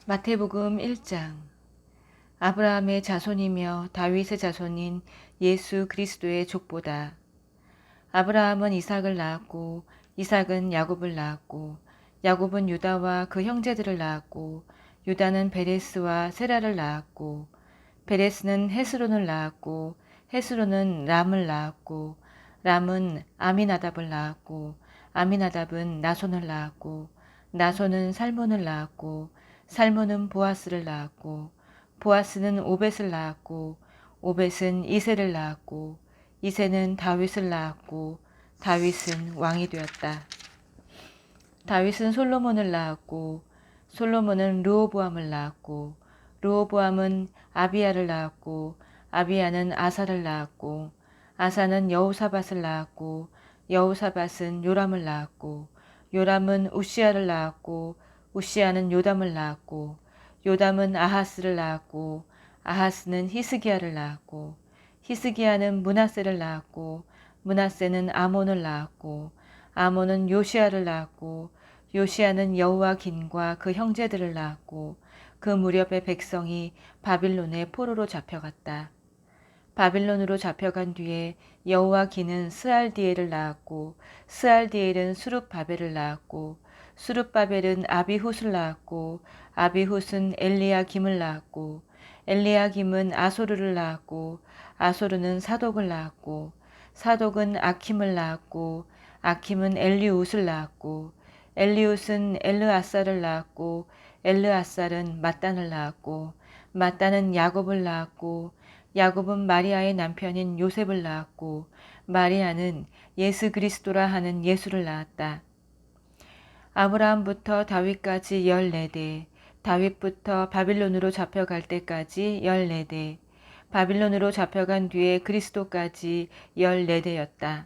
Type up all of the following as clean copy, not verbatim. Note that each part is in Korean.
마태복음 1장. 아브라함의 자손이며 다윗의 자손인 예수 그리스도의 족보다. 아브라함은 이삭을 낳았고 이삭은 야곱을 낳았고 야곱은 유다와 그 형제들을 낳았고 유다는 베레스와 세라를 낳았고 베레스는 헤스론을 낳았고 헤스론은 람을 낳았고 람은 아미나답을 낳았고 아미나답은 나손을 낳았고 나손은 살몬을 낳았고 살몬은 보아스를 낳았고 보아스는 오벳을 낳았고 오벳은 이새를 낳았고 이새는 다윗을 낳았고 다윗은 왕이 되었다. 다윗은 솔로몬을 낳았고 솔로몬은 르호보암을 낳았고 르호보암은 아비야를 낳았고 아비야는 아사를 낳았고 아사는 여호사밧을 낳았고 여호사밧은 요람을 낳았고 요람은 우시야를 낳았고 우시야는 요담을 낳았고 요담은 아하스를 낳았고 아하스는 히스기야를 낳았고 히스기야는 므낫세를 낳았고 므낫세는 아몬을 낳았고 아몬은 요시야를 낳았고 요시야는 여호와긴과 그 형제들을 낳았고 그 무렵에 백성이 바빌론의 포로로 잡혀갔다. 바빌론으로 잡혀간 뒤에 여호와긴은 스알디엘을 낳았고 스알디엘은 수룹바벨을 낳았고 수룹바벨은 아비훗을 낳았고 아비훗은 엘리야김을 낳았고 엘리야김은 아소르를 낳았고 아소르는 사독을 낳았고 사독은 아킴을 낳았고 아킴은 엘리웃을 낳았고 엘리웃은 엘르아살을 낳았고 엘르아살은 mat단을 낳았고 mat단은 야곱을 낳았고 야곱은 마리아의 남편인 요셉을 낳았고 마리아는 예수 그리스도라 하는 예수를 낳았다. 아브라함부터 다윗까지 14대, 다윗부터 바빌론으로 잡혀갈 때까지 14대, 바빌론으로 잡혀간 뒤에 그리스도까지 14대였다.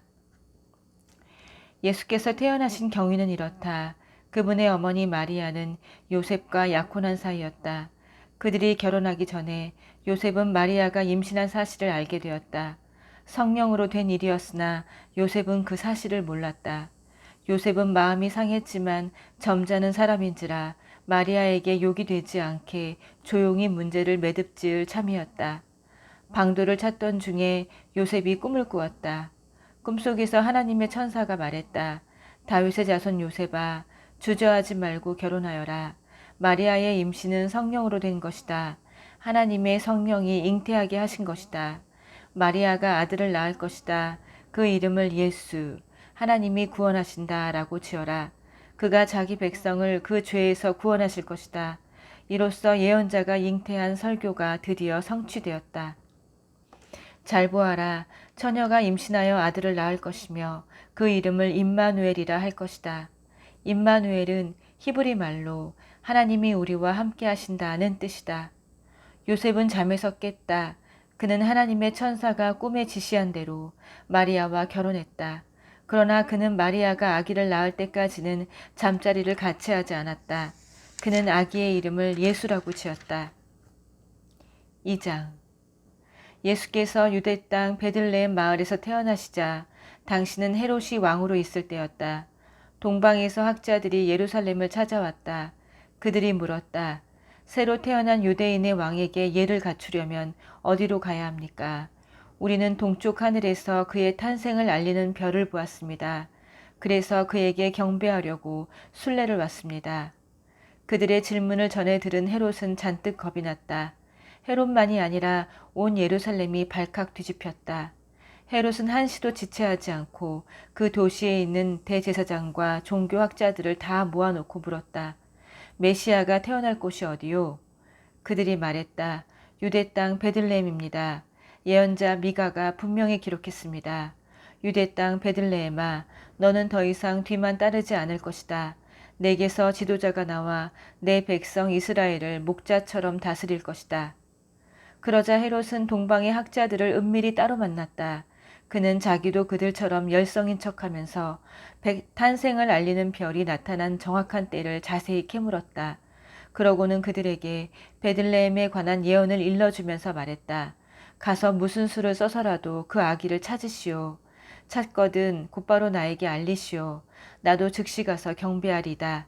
예수께서 태어나신 경위는 이렇다. 그분의 어머니 마리아는 요셉과 약혼한 사이였다. 그들이 결혼하기 전에 요셉은 마리아가 임신한 사실을 알게 되었다. 성령으로 된 일이었으나 요셉은 그 사실을 몰랐다. 요셉은 마음이 상했지만 점잖은 사람인지라 마리아에게 욕이 되지 않게 조용히 문제를 매듭지을 참이었다. 방도를 찾던 중에 요셉이 꿈을 꾸었다. 꿈속에서 하나님의 천사가 말했다. 다윗의 자손 요셉아, 주저하지 말고 결혼하여라. 마리아의 임신은 성령으로 된 것이다. 하나님의 성령이 잉태하게 하신 것이다. 마리아가 아들을 낳을 것이다. 그 이름을 예수, 하나님이 구원하신다 라고 지어라. 그가 자기 백성을 그 죄에서 구원하실 것이다. 이로써 예언자가 잉태한 설교가 드디어 성취되었다. 잘 보아라. 처녀가 임신하여 아들을 낳을 것이며 그 이름을 임마누엘이라 할 것이다. 임마누엘은 히브리 말로 하나님이 우리와 함께 하신다는 뜻이다. 요셉은 잠에서 깼다. 그는 하나님의 천사가 꿈에 지시한 대로 마리아와 결혼했다. 그러나 그는 마리아가 아기를 낳을 때까지는 잠자리를 같이 하지 않았다. 그는 아기의 이름을 예수라고 지었다. 2장. 예수께서 유대 땅 베들레헴 마을에서 태어나시자 당시는 헤롯이 왕으로 있을 때였다. 동방에서 학자들이 예루살렘을 찾아왔다. 그들이 물었다. 새로 태어난 유대인의 왕에게 예를 갖추려면 어디로 가야 합니까? 우리는 동쪽 하늘에서 그의 탄생을 알리는 별을 보았습니다. 그래서 그에게 경배하려고 순례를 왔습니다. 그들의 질문을 전해 들은 헤롯은 잔뜩 겁이 났다. 헤롯만이 아니라 온 예루살렘이 발칵 뒤집혔다. 헤롯은 한시도 지체하지 않고 그 도시에 있는 대제사장과 종교학자들을 다 모아놓고 물었다. 메시아가 태어날 곳이 어디요? 그들이 말했다. 유대 땅 베들레헴입니다. 예언자 미가가 분명히 기록했습니다. 유대 땅 베들레헴아, 너는 더 이상 뒤만 따르지 않을 것이다. 내게서 지도자가 나와 내 백성 이스라엘을 목자처럼 다스릴 것이다. 그러자 헤롯은 동방의 학자들을 은밀히 따로 만났다. 그는 자기도 그들처럼 열성인 척하면서 탄생을 알리는 별이 나타난 정확한 때를 자세히 캐물었다. 그러고는 그들에게 베들레헴에 관한 예언을 일러주면서 말했다. 가서 무슨 수를 써서라도 그 아기를 찾으시오. 찾거든 곧바로 나에게 알리시오. 나도 즉시 가서 경배하리다.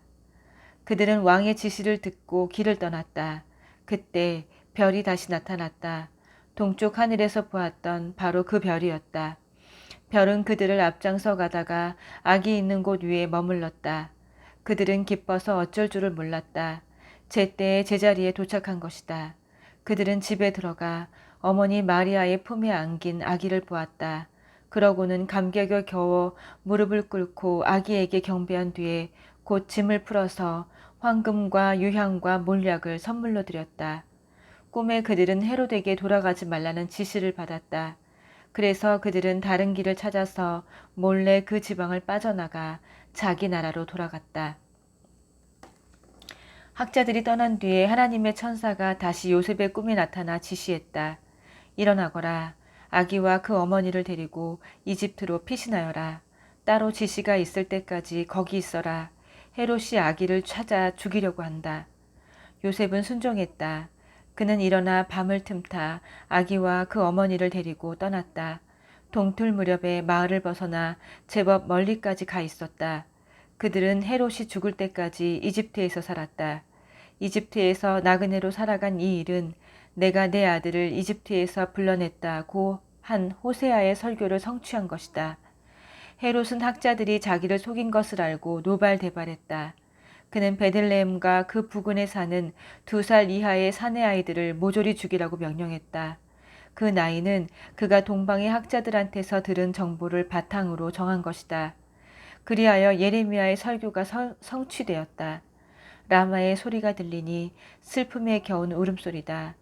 그들은 왕의 지시를 듣고 길을 떠났다. 그때 별이 다시 나타났다. 동쪽 하늘에서 보았던 바로 그 별이었다. 별은 그들을 앞장서 가다가 아기 있는 곳 위에 머물렀다. 그들은 기뻐서 어쩔 줄을 몰랐다. 제때에 제자리에 도착한 것이다. 그들은 집에 들어가 어머니 마리아의 품에 안긴 아기를 보았다. 그러고는 감격에 겨워 무릎을 꿇고 아기에게 경배한 뒤에 곧 짐을 풀어서 황금과 유향과 몰약을 선물로 드렸다. 꿈에 그들은 헤롯에게 돌아가지 말라는 지시를 받았다. 그래서 그들은 다른 길을 찾아서 몰래 그 지방을 빠져나가 자기 나라로 돌아갔다. 학자들이 떠난 뒤에 하나님의 천사가 다시 요셉의 꿈에 나타나 지시했다. 일어나거라. 아기와 그 어머니를 데리고 이집트로 피신하여라. 따로 지시가 있을 때까지 거기 있어라. 헤롯이 아기를 찾아 죽이려고 한다. 요셉은 순종했다. 그는 일어나 밤을 틈타 아기와 그 어머니를 데리고 떠났다. 동틀 무렵에 마을을 벗어나 제법 멀리까지 가 있었다. 그들은 헤롯이 죽을 때까지 이집트에서 살았다. 이집트에서 나그네로 살아간 이 일은 내가 내 아들을 이집트에서 불러냈다고 한 호세아의 설교를 성취한 것이다. 헤롯은 학자들이 자기를 속인 것을 알고 노발대발했다. 그는 베들레헴과 그 부근에 사는 2살 이하의 사내 아이들을 모조리 죽이라고 명령했다. 그 나이는 그가 동방의 학자들한테서 들은 정보를 바탕으로 정한 것이다. 그리하여 예레미야의 설교가 성취되었다. 라마의 소리가 들리니 슬픔에 겨운 울음소리다.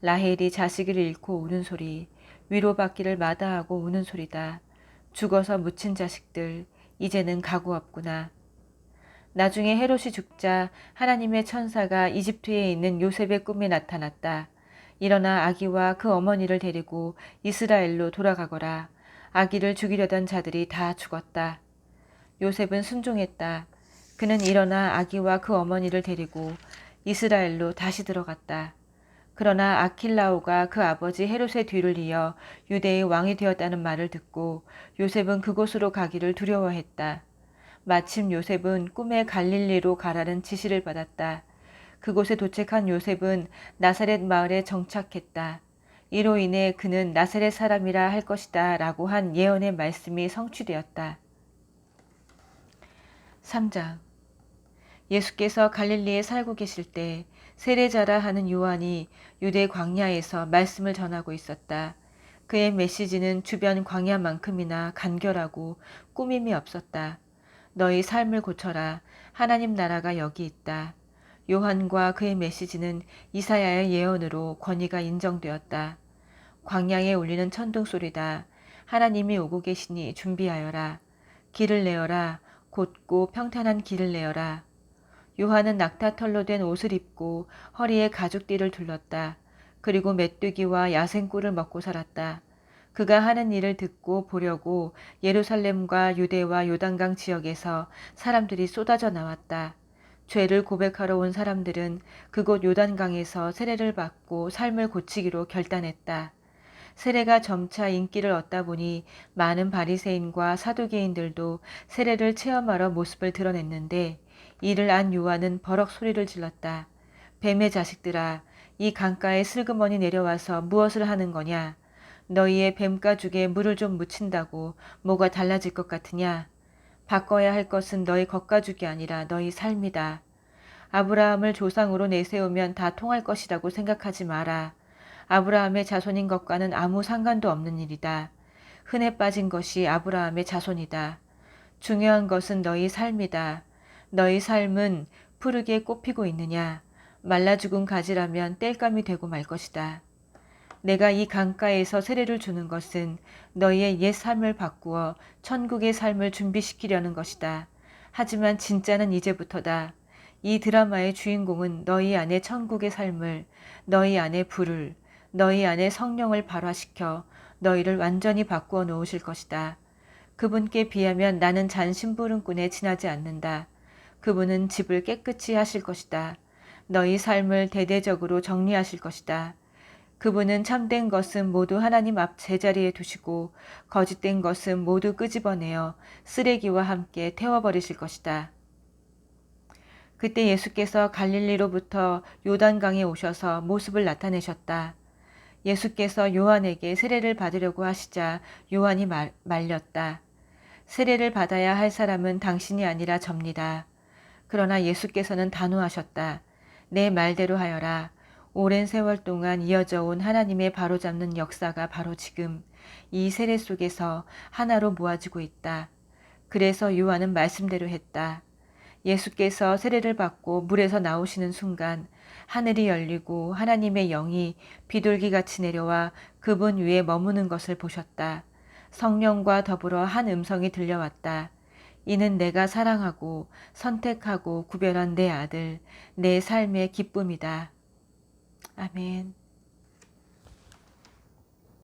라헬이 자식을 잃고 우는 소리, 위로받기를 마다하고 우는 소리다. 죽어서 묻힌 자식들, 이제는 가구 없구나. 나중에 헤롯이 죽자 하나님의 천사가 이집트에 있는 요셉의 꿈에 나타났다. 일어나 아기와 그 어머니를 데리고 이스라엘로 돌아가거라. 아기를 죽이려던 자들이 다 죽었다. 요셉은 순종했다. 그는 일어나 아기와 그 어머니를 데리고 이스라엘로 다시 들어갔다. 그러나 아킬라오가 그 아버지 헤롯의 뒤를 이어 유대의 왕이 되었다는 말을 듣고 요셉은 그곳으로 가기를 두려워했다. 마침 요셉은 꿈에 갈릴리로 가라는 지시를 받았다. 그곳에 도착한 요셉은 나사렛 마을에 정착했다. 이로 인해 그는 나사렛 사람이라 할 것이다 라고 한 예언의 말씀이 성취되었다. 3장. 예수께서 갈릴리에 살고 계실 때 세례자라 하는 요한이 유대 광야에서 말씀을 전하고 있었다. 그의 메시지는 주변 광야만큼이나 간결하고 꾸밈이 없었다. 너희 삶을 고쳐라. 하나님 나라가 여기 있다. 요한과 그의 메시지는 이사야의 예언으로 권위가 인정되었다. 광야에 울리는 천둥 소리다. 하나님이 오고 계시니 준비하여라. 길을 내어라. 곧고 평탄한 길을 내어라. 요한은 낙타털로 된 옷을 입고 허리에 가죽띠를 둘렀다. 그리고 메뚜기와 야생꿀을 먹고 살았다. 그가 하는 일을 듣고 보려고 예루살렘과 유대와 요단강 지역에서 사람들이 쏟아져 나왔다. 죄를 고백하러 온 사람들은 그곳 요단강에서 세례를 받고 삶을 고치기로 결단했다. 세례가 점차 인기를 얻다 보니 많은 바리새인과 사두개인들도 세례를 체험하러 모습을 드러냈는데 이를 안 요한은 버럭 소리를 질렀다. 뱀의 자식들아, 이 강가에 슬그머니 내려와서 무엇을 하는 거냐? 너희의 뱀가죽에 물을 좀 묻힌다고 뭐가 달라질 것 같으냐? 바꿔야 할 것은 너희 겉가죽이 아니라 너희 삶이다. 아브라함을 조상으로 내세우면 다 통할 것이라고 생각하지 마라. 아브라함의 자손인 것과는 아무 상관도 없는 일이다. 흔해 빠진 것이 아브라함의 자손이다. 중요한 것은 너희 삶이다. 너희 삶은 푸르게 꽃피고 있느냐? 말라 죽은 가지라면 땔감이 되고 말 것이다. 내가 이 강가에서 세례를 주는 것은 너희의 옛 삶을 바꾸어 천국의 삶을 준비시키려는 것이다. 하지만 진짜는 이제부터다. 이 드라마의 주인공은 너희 안에 천국의 삶을, 너희 안에 불을, 너희 안에 성령을 발화시켜 너희를 완전히 바꾸어 놓으실 것이다. 그분께 비하면 나는 잔심부름꾼에 지나지 않는다. 그분은 집을 깨끗이 하실 것이다. 너희 삶을 대대적으로 정리하실 것이다. 그분은 참된 것은 모두 하나님 앞 제자리에 두시고 거짓된 것은 모두 끄집어내어 쓰레기와 함께 태워버리실 것이다. 그때 예수께서 갈릴리로부터 요단강에 오셔서 모습을 나타내셨다. 예수께서 요한에게 세례를 받으려고 하시자 요한이 말렸다. 세례를 받아야 할 사람은 당신이 아니라 접니다. 그러나 예수께서는 단호하셨다. 내 말대로 하여라. 오랜 세월 동안 이어져 온 하나님의 바로잡는 역사가 바로 지금 이 세례 속에서 하나로 모아지고 있다. 그래서 요한은 말씀대로 했다. 예수께서 세례를 받고 물에서 나오시는 순간 하늘이 열리고 하나님의 영이 비둘기같이 내려와 그분 위에 머무는 것을 보셨다. 성령과 더불어 한 음성이 들려왔다. 이는 내가 사랑하고 선택하고 구별한 내 아들, 내 삶의 기쁨이다. 아멘.